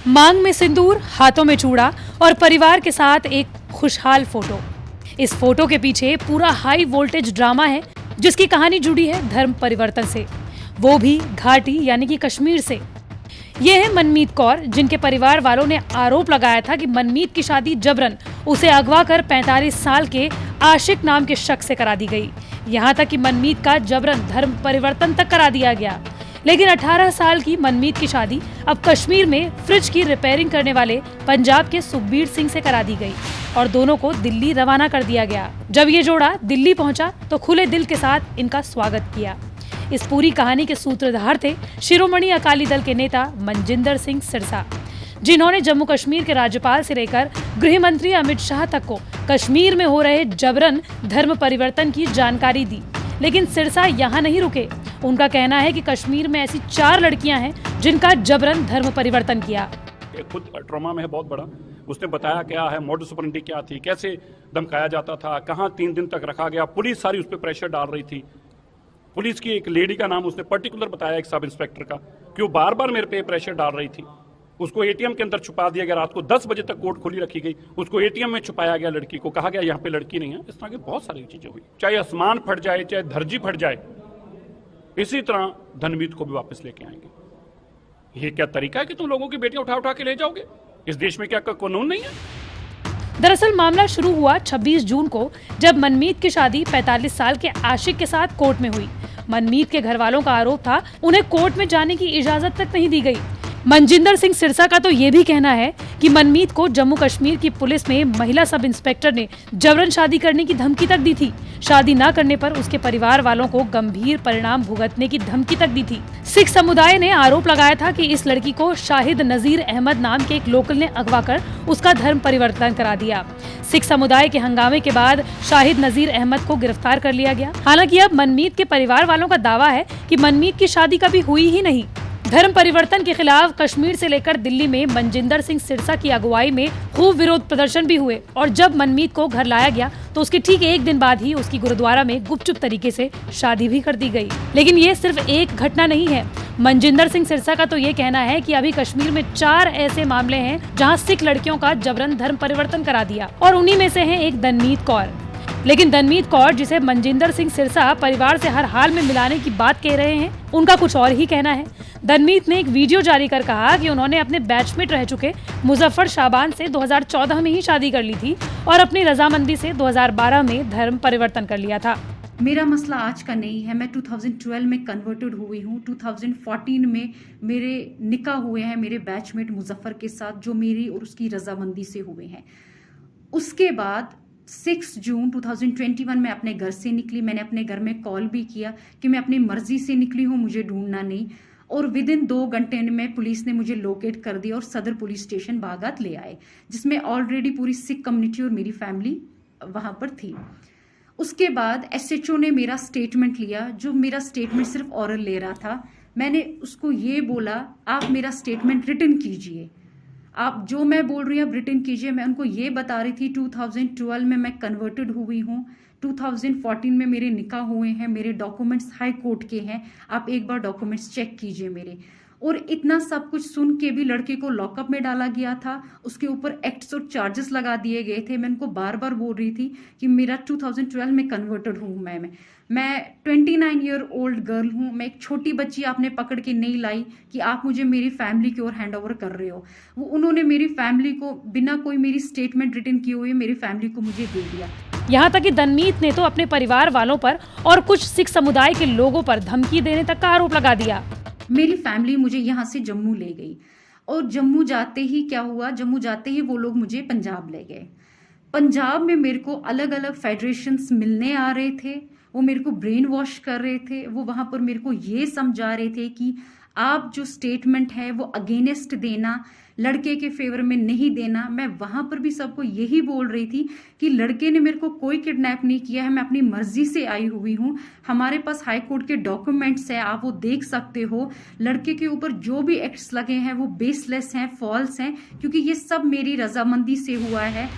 मांग में सिंदूर, हाथों में चूड़ा और परिवार के साथ एक खुशहाल फोटो। इस फोटो के पीछे पूरा हाई वोल्टेज ड्रामा है जिसकी कहानी जुड़ी है धर्म परिवर्तन से, वो भी घाटी यानी कि कश्मीर से। ये है मनमीत कौर, जिनके परिवार वालों ने आरोप लगाया था कि मनमीत की शादी जबरन उसे अगवा कर 45 साल के आशिक नाम के शख्स से करा दी गई। यहाँ तक कि मनमीत का जबरन धर्म परिवर्तन तक करा दिया गया। लेकिन 18 साल की मनमीत की शादी अब कश्मीर में फ्रिज की रिपेयरिंग करने वाले पंजाब के सुखबीर सिंह से करा दी गई और दोनों को दिल्ली रवाना कर दिया गया। जब ये जोड़ा दिल्ली पहुंचा तो खुले दिल के साथ इनका स्वागत किया। इस पूरी कहानी के सूत्रधार थे शिरोमणि अकाली दल के नेता मनजिंदर सिंह सिरसा, जिन्होंने जम्मू कश्मीर के राज्यपाल से लेकर गृह मंत्री अमित शाह तक को कश्मीर में हो रहे जबरन धर्म परिवर्तन की जानकारी दी। लेकिन सिरसा यहाँ नहीं रुके। उनका कहना है कि कश्मीर में ऐसी 4 लड़कियां हैं जिनका जबरन धर्म परिवर्तन किया। खुद ट्रॉमा में है बहुत बड़ा। उसने बताया क्या है, मॉडस ऑपरेंडी क्या थी, कैसे धमकाया जाता था, कहाँ 3 दिन तक रखा गया, पुलिस सारी उस पर प्रेशर डाल रही थी। पुलिस की एक लेडी का नाम उसने पर्टिकुलर बताया, एक सब इंस्पेक्टर का, कि वो बार बार मेरे पे प्रेशर डाल रही थी। उसको एटीएम के अंदर छुपा दिया गया। रात को 10 बजे तक कोर्ट खुली रखी गई, उसको एटीएम में छुपाया गया। लड़की को कहा गया यहाँ पे लड़की नहीं है। इस तरह की बहुत सारी चीजें हुई। चाहे आसमान फट जाए, चाहे धरजी फट जाए, इसी तरह धनमीत को भी वापस लेके आएंगे। ये क्या तरीका है कि तुम लोगों की बेटियां उठा उठा के ले जाओगे? इस देश में क्या कानून नहीं है? दरअसल मामला शुरू हुआ 26 जून को, जब मनमीत की शादी 45 साल के आशिक के साथ कोर्ट में हुई। मनमीत के घर वालों का आरोप था उन्हें कोर्ट में जाने की इजाजत तक नहीं दी गई। मनजिंदर सिंह सिरसा का तो ये भी कहना है कि मनमीत को जम्मू कश्मीर की पुलिस में महिला सब इंस्पेक्टर ने जबरन शादी करने की धमकी तक दी थी। शादी न करने पर उसके परिवार वालों को गंभीर परिणाम भुगतने की धमकी तक दी थी। सिख समुदाय ने आरोप लगाया था कि इस लड़की को शाहिद नजीर अहमद नाम के एक लोकल ने अगवा कर उसका धर्म परिवर्तन करा दिया। सिख समुदाय के हंगामे के बाद शाहिद नजीर अहमद को गिरफ्तार कर लिया गया। हालांकि अब मनमीत के परिवार वालों का दावा है कि मनमीत की शादी कभी हुई ही नहीं। धर्म परिवर्तन के खिलाफ कश्मीर से लेकर दिल्ली में मनजिंदर सिंह सिरसा की अगुवाई में खूब विरोध प्रदर्शन भी हुए और जब मनमीत को घर लाया गया तो उसके ठीक 1 दिन बाद ही उसकी गुरुद्वारा में गुपचुप तरीके से शादी भी कर दी गई। लेकिन ये सिर्फ एक घटना नहीं है। मनजिंदर सिंह सिरसा का तो ये कहना है कि अभी कश्मीर में 4 ऐसे मामले हैं जहाँ सिख लड़कियों का जबरन धर्म परिवर्तन करा दिया और उन्हीं में से है एक धनमीत कौर। लेकिन धनमीत कौर, जिसे मनजिंदर सिंह सिरसा परिवार से हर हाल में मिलाने की बात कह रहे हैं, उनका कुछ और ही कहना है। धनमीत ने एक वीडियो जारी कर कहा कि उन्होंने अपने बैचमेट रह चुके मुजफ्फर शाबान से 2014 में ही शादी कर ली थी और अपनी रजामंदी से 2012 में धर्म परिवर्तन कर लिया था। मेरा मसला आज का नहीं है। मैं 2012 में कन्वर्टेड हुई हूँ। 2014 में मेरे निकाह हुए हैं मेरे बैचमेट मुजफ्फर के साथ, जो मेरी और उसकी रजामंदी से हुए हैं। उसके बाद 6 जून 2021 में अपने घर से निकली। मैंने अपने घर में कॉल भी किया कि मैं अपनी मर्जी से निकली हूँ, मुझे ढूंढना नहीं। और विदिन 2 घंटे में पुलिस ने मुझे लोकेट कर दिया और सदर पुलिस स्टेशन बागत ले आए, जिसमें ऑलरेडी पूरी सिख कम्युनिटी और मेरी फैमिली वहां पर थी। उसके बाद एसएचओ ने मेरा स्टेटमेंट लिया, जो मेरा स्टेटमेंट सिर्फ ओरल ले रहा था। मैंने उसको ये बोला, आप मेरा स्टेटमेंट रिटन कीजिए, आप जो मैं बोल रही हूँ आप रिटन कीजिए। मैं उनको ये बता रही थी 2012 में मैं कन्वर्टेड हुई हूँ, 2014 में मेरे निकाह हुए हैं, मेरे डॉक्यूमेंट्स हाई कोर्ट के हैं, आप एक बार डॉक्यूमेंट्स चेक कीजिए मेरे। और इतना सब कुछ सुन के भी लड़के को लॉकअप में डाला गया था, उसके ऊपर एक्ट्स और चार्जेस लगा दिए गए थे। मैं उनको बार बार बोल रही थी कि मेरा 2012 में कन्वर्टेड हूँ। मैं 29 ईयर ओल्ड गर्ल हूँ। मैं एक छोटी बच्ची आपने पकड़ के नहीं लाई कि आप मुझे मेरी फैमिली की ओर हैंड ओवर कर रहे हो। वो उन्होंने मेरी फैमिली को बिना कोई मेरी स्टेटमेंट रिटन किए हुए मेरी फैमिली को मुझे दे दिया। यहाँ तक कि धनमीत ने तो अपने परिवार वालों पर और कुछ सिख समुदाय के लोगों पर धमकी देने तक का आरोप लगा दिया। मेरी फैमिली मुझे यहाँ से जम्मू ले गई और जम्मू जाते ही क्या हुआ, जम्मू जाते ही वो लोग मुझे पंजाब ले गए। पंजाब में मेरे को अलग अलग फेडरेशंस मिलने आ रहे थे, वो मेरे को ब्रेन वॉश कर रहे थे। वो वहां पर मेरे को ये समझा रहे थे कि आप जो स्टेटमेंट है वो अगेंस्ट देना, लड़के के फेवर में नहीं देना। मैं वहां पर भी सबको यही बोल रही थी कि लड़के ने मेरे को कोई किडनैप नहीं किया है, मैं अपनी मर्जी से आई हुई हूँ। हमारे पास हाई कोर्ट के डॉक्यूमेंट्स है, आप वो देख सकते हो। लड़के के ऊपर जो भी एक्ट्स लगे हैं वो बेसलेस हैं, फॉल्स हैं, क्योंकि ये सब मेरी रजामंदी से हुआ है।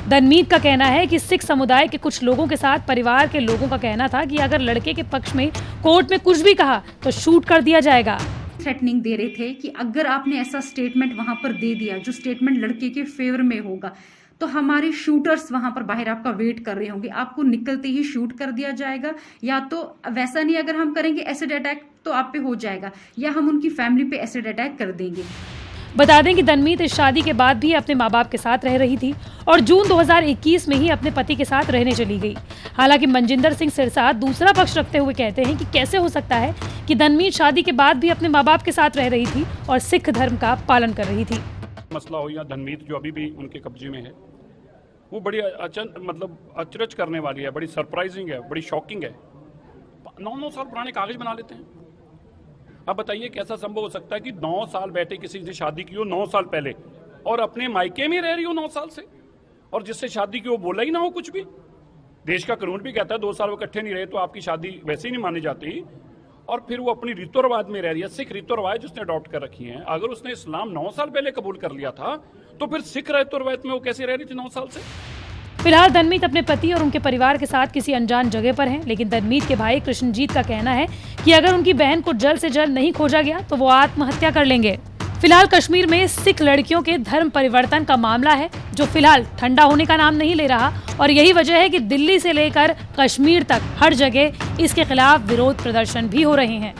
धनमीत का कहना है कि सिख समुदाय के कुछ लोगों के साथ परिवार के लोगों का कहना था कि अगर लड़के के पक्ष में कोर्ट में कुछ भी कहा तो शूट कर दिया जाएगा। थ्रेटनिंग दे रहे थे कि अगर आपने ऐसा स्टेटमेंट वहां पर दे दिया जो स्टेटमेंट लड़के के फेवर में होगा तो हमारे शूटर्स वहां पर बाहर आपका वेट कर रहे होंगे, आपको निकलते ही शूट कर दिया जाएगा, या तो वैसा नहीं अगर हम करेंगे एसिड अटैक तो आप पे हो जाएगा, या हम उनकी फैमिली पे एसिड अटैक कर देंगे। बता दें कि तन्मीत इस शादी के बाद भी अपने माँ बाप के साथ रह रही थी और जून 2021 में ही अपने पति के साथ रहने चली गई। हालांकि मनजिंदर सिंह सिरसा दूसरा पक्ष रखते हुए कहते हैं कि कैसे हो सकता है कि तन्मीत शादी के बाद भी अपने माँ बाप के साथ रह रही थी और सिख धर्म का पालन कर रही थी। मसला हो या तन्मीत जो अभी भी उनके कब्जे में है, वो बड़ी अचरज करने वाली है, बड़ी सरप्राइजिंग है, बड़ी शॉकिंग है। 9 साल पुराने कागज बना लेते हैं। अब बताइए कैसा संभव हो सकता है कि 9 साल बैठे किसी से शादी की हो 9 साल पहले और अपने मायके में रह रही हो 9 साल से, और जिससे शादी की वो बोला ही ना हो कुछ भी। देश का कानून भी कहता है 2 साल वो इकट्ठे नहीं रहे तो आपकी शादी वैसे ही नहीं मानी जाती, और फिर वो अपनी रीतो रिवाज में रह रही है। सिख रीतो रिवाज उसने अडॉप्ट कर रखी हैं। अगर उसने इस्लाम 9 साल पहले कबूल कर लिया था तो फिर सिख रीतो रिवाज में वो कैसे रह रही थी 9 साल से। फिलहाल तन्मीत अपने पति और उनके परिवार के साथ किसी अनजान जगह पर हैं, लेकिन तन्मीत के भाई कृष्णजीत का कहना है कि अगर उनकी बहन को जल्द से जल्द नहीं खोजा गया तो वो आत्महत्या कर लेंगे। फिलहाल कश्मीर में सिख लड़कियों के धर्म परिवर्तन का मामला है जो फिलहाल ठंडा होने का नाम नहीं ले रहा, और यही वजह है कि दिल्ली से लेकर कश्मीर तक हर जगह इसके खिलाफ विरोध प्रदर्शन भी हो रहे हैं।